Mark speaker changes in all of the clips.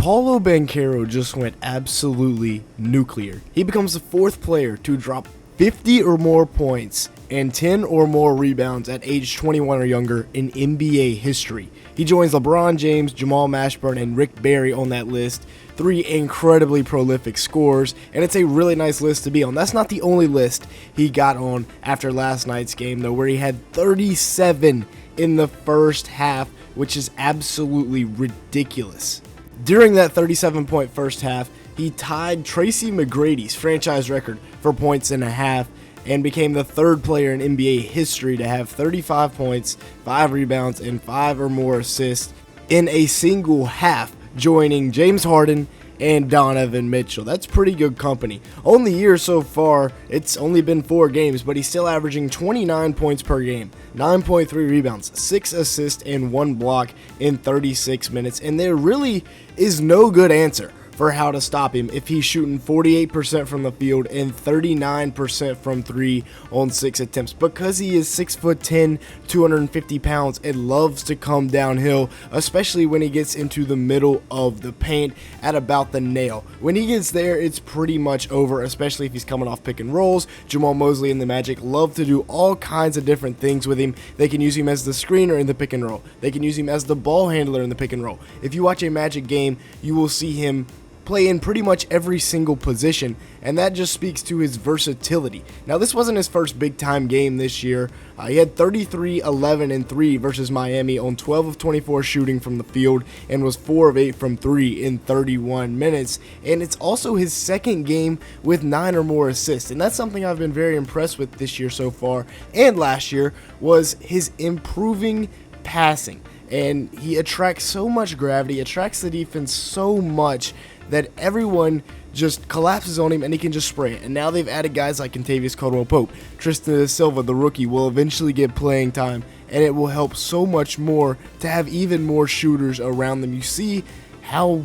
Speaker 1: Paolo Banchero just went absolutely nuclear. He becomes the fourth player to drop 50 or more points and 10 or more rebounds at age 21 or younger in NBA history. He joins LeBron James, Jamal Mashburn, and Rick Barry on that list. Three incredibly prolific scorers, and it's a really nice list to be on. That's not the only list he got on after last night's game, though, where he had 37 in the first half, which is absolutely ridiculous. During that 37-point first half, he tied Tracy McGrady's franchise record for points in a half and became the third player in NBA history to have 35 points, 5 rebounds, and 5 or more assists in a single half, joining James Harden and Donovan Mitchell. That's pretty good company. On the year so far, it's only been 4 games, but he's still averaging 29 points per game, 9.3 rebounds, 6 assists, and 1 block in 36 minutes. And there really is no good answer for how to stop him if he's shooting 48% from the field and 39% from 3 on 6 attempts. Because he is 6'10", 250 pounds, and loves to come downhill, especially when he gets into the middle of the paint at about the nail. When he gets there, it's pretty much over, especially if he's coming off pick and rolls. Jamal Mosley and the Magic love to do all kinds of different things with him. They can use him as the screener in the pick and roll. They can use him as the ball handler in the pick and roll. If you watch a Magic game, you will see him play in pretty much every single position, and that just speaks to his versatility. Now, this wasn't his first big-time game this year. He had 33, 11, and 3 versus Miami on 12 of 24 shooting from the field and was 4 of 8 from 3 in 31 minutes. And it's also his second game with 9 or more assists, and that's something I've been very impressed with this year so far, and last year, was his improving passing. And he attracts so much gravity, attracts the defense so much that everyone just collapses on him and he can just spray it. And now they've added guys like Kentavious Caldwell-Pope. Tristan da Silva, the rookie, will eventually get playing time, and it will help so much more to have even more shooters around them. You see how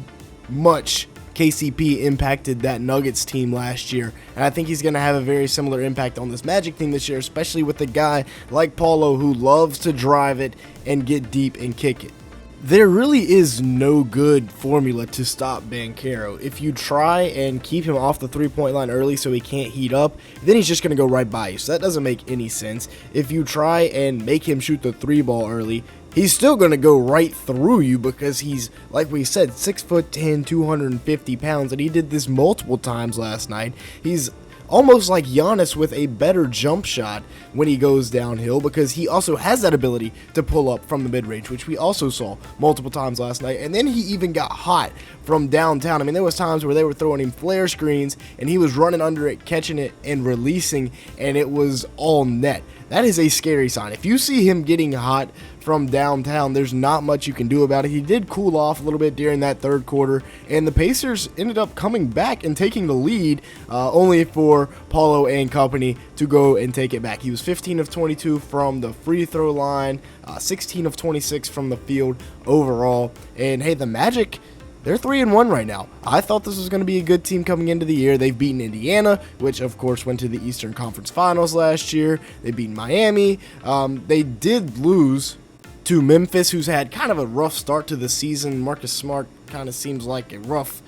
Speaker 1: much KCP impacted that Nuggets team last year, and I think he's going to have a very similar impact on this Magic team this year, especially with a guy like Paolo who loves to drive it and get deep and kick it. There really is no good formula to stop Banchero. If you try and keep him off the three-point line early so he can't heat up, then he's just going to go right by you, so that doesn't make any sense. If you try and make him shoot the 3-ball early, he's still going to go right through you because he's, like we said, 6'10", 250 pounds, and he did this multiple times last night. He's almost like Giannis with a better jump shot when he goes downhill, because he also has that ability to pull up from the mid-range, which we also saw multiple times last night. And then he even got hot from downtown. I mean, there was times where they were throwing him flare screens and he was running under it, catching it, and releasing, and it was all net. That is a scary sign. If you see him getting hot from downtown, there's not much you can do about it. He did cool off a little bit during that third quarter, and the Pacers ended up coming back and taking the lead, only for Paolo and company to go and take it back. He was 15 of 22 from the free throw line, 16 of 26 from the field overall. And hey, the Magic, they're 3-1 right now. I thought this was going to be a good team coming into the year. They've beaten Indiana, which of course went to the Eastern Conference Finals last year. They've beaten Miami. They did lose to Memphis, who's had kind of a rough start to the season. Marcus Smart kind of seems like a rough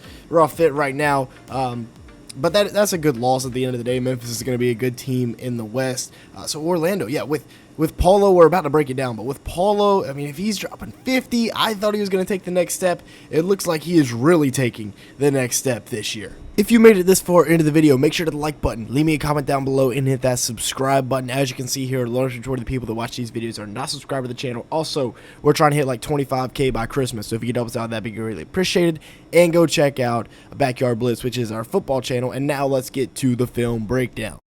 Speaker 1: fit right now. But that's a good loss at the end of the day. Memphis is going to be a good team in the West. So Orlando, yeah, with Paolo, we're about to break it down, but with Paolo, I mean, if he's dropping 50, I thought he was going to take the next step. It looks like he is really taking the next step this year. If you made it this far into the video, make sure to the like button, leave me a comment down below, and hit that subscribe button. As you can see here, a large majority of the people that watch these videos are not subscribed to the channel. Also, we're trying to hit like 25K by Christmas, so if you could help us out, that'd be greatly appreciated. And go check out Backyard Blitz, which is our football channel. And now let's get to the film breakdown.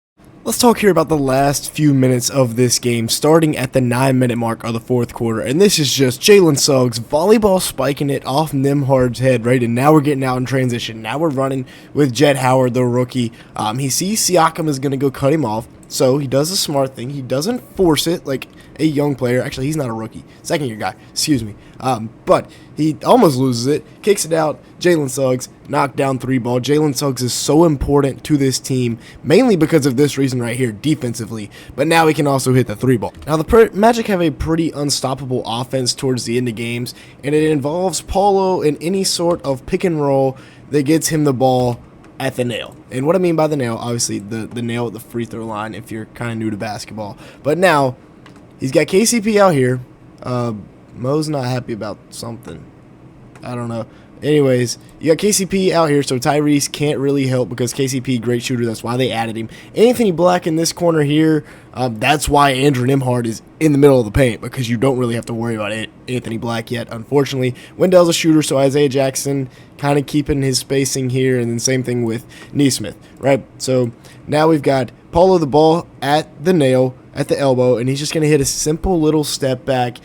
Speaker 1: Let's talk here about the last few minutes of this game, starting at the 9-minute mark of the fourth quarter. And this is just Jalen Suggs volleyball spiking it off Nembhard's head, right? And now we're getting out in transition. Now we're running with Jett Howard, the rookie. He sees Siakam is going to go cut him off. So he does a smart thing. He doesn't force it like a young player. Actually, he's not a rookie. Second year guy. Excuse me. But he almost loses it. Kicks it out. Jalen Suggs, knockdown 3-ball. Jalen Suggs is so important to this team, mainly because of this reason right here, defensively. But now he can also hit the 3-ball. Now, the Magic have a pretty unstoppable offense towards the end of games, and it involves Paolo in any sort of pick and roll that gets him the ball at the nail. And what I mean by the nail, obviously the nail at the free throw line if you're kind of new to basketball. But now he's got KCP out here. Mo's not happy about something. I don't know. Anyways, you got KCP out here, so Tyrese can't really help because KCP, great shooter. That's why they added him. Anthony Black in this corner here. That's why Andrew Nembhard is in the middle of the paint, because you don't really have to worry about Anthony Black yet, unfortunately. Wendell's a shooter, so Isaiah Jackson kind of keeping his spacing here, and then same thing with Nesmith, right? So now we've got Paulo the ball at the nail, at the elbow, and he's just going to hit a simple little step back.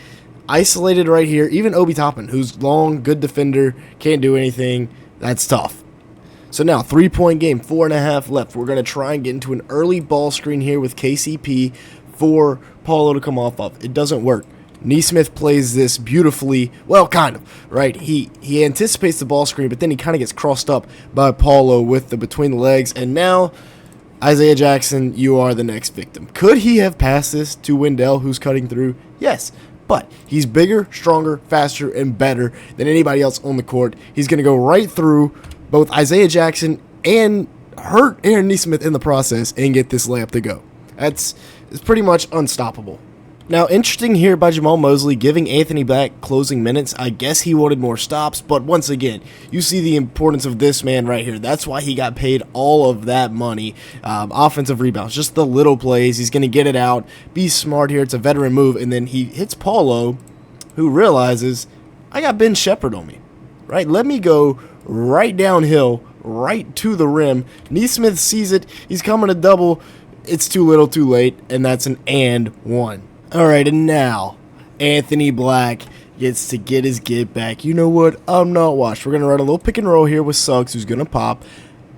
Speaker 1: Isolated right here. Even Obi Toppin, who's long, good defender, can't do anything. That's tough. So now, 3-point game, 4.5 left. We're going to try and get into an early ball screen here with KCP for Paulo to come off of. It doesn't work. Nesmith plays this beautifully. Well, kind of, right? He anticipates the ball screen, but then he kind of gets crossed up by Paulo with the between the legs. And now, Isaiah Jackson, you are the next victim. Could he have passed this to Wendell, who's cutting through? Yes. But he's bigger, stronger, faster, and better than anybody else on the court. He's going to go right through both Isaiah Jackson and hurt Aaron Nesmith in the process and get this layup to go. It's pretty much unstoppable. Now, interesting here by Jamal Mosley giving Anthony Black closing minutes. I guess he wanted more stops, but once again, you see the importance of this man right here. That's why he got paid all of that money. Offensive rebounds, just the little plays. He's going to get it out, be smart here. It's a veteran move, and then he hits Paulo, who realizes, I got Ben Shepherd on me, right? Let me go right downhill, right to the rim. Nesmith sees it. He's coming to double. It's too little, too late, and that's an and one. All right, and now Anthony Black gets to get his get back. You know what? I'm not washed. We're going to run a little pick and roll here with Suggs, who's going to pop.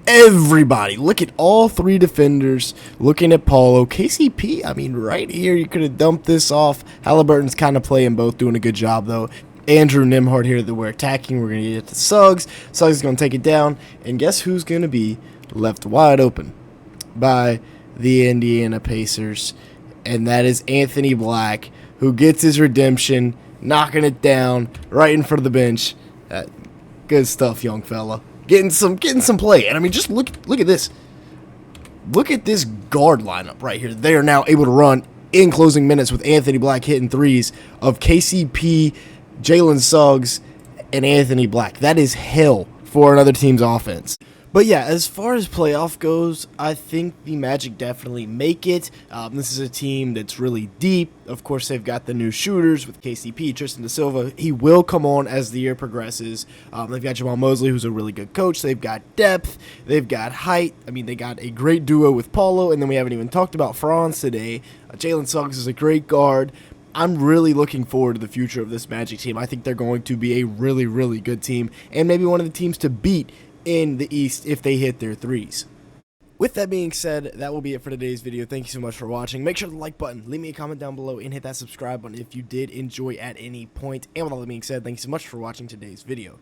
Speaker 1: Everybody, look at all three defenders looking at Paulo. KCP, I mean, right here, you could have dumped this off. Halliburton's kind of playing both, doing a good job, though. Andrew Nembhard here that we're attacking. We're going to get to Suggs. Suggs is going to take it down. And guess who's going to be left wide open by the Indiana Pacers? And that is Anthony Black, who gets his redemption, knocking it down right in front of the bench. Good stuff, young fella. Getting some play. And I mean, just look at this. Look at this guard lineup right here. They are now able to run in closing minutes with Anthony Black hitting threes of KCP, Jalen Suggs, and Anthony Black. That is hell for another team's offense. But yeah, as far as playoff goes, I think the Magic definitely make it. This is a team that's really deep. Of course, they've got the new shooters with KCP, Tristan da Silva. He will come on as the year progresses. They've got Jamal Mosley, who's a really good coach. They've got depth. They've got height. I mean, they got a great duo with Paulo, and then we haven't even talked about Franz today. Jalen Suggs is a great guard. I'm really looking forward to the future of this Magic team. I think they're going to be a really, really good team, and maybe one of the teams to beat in the East if they hit their threes. With that being said, that will be it for today's video. Thank you so much for watching. Make sure to like button, leave me a comment down below, and hit that subscribe button if you did enjoy at any point. And with all that being said, thank you so much for watching today's video.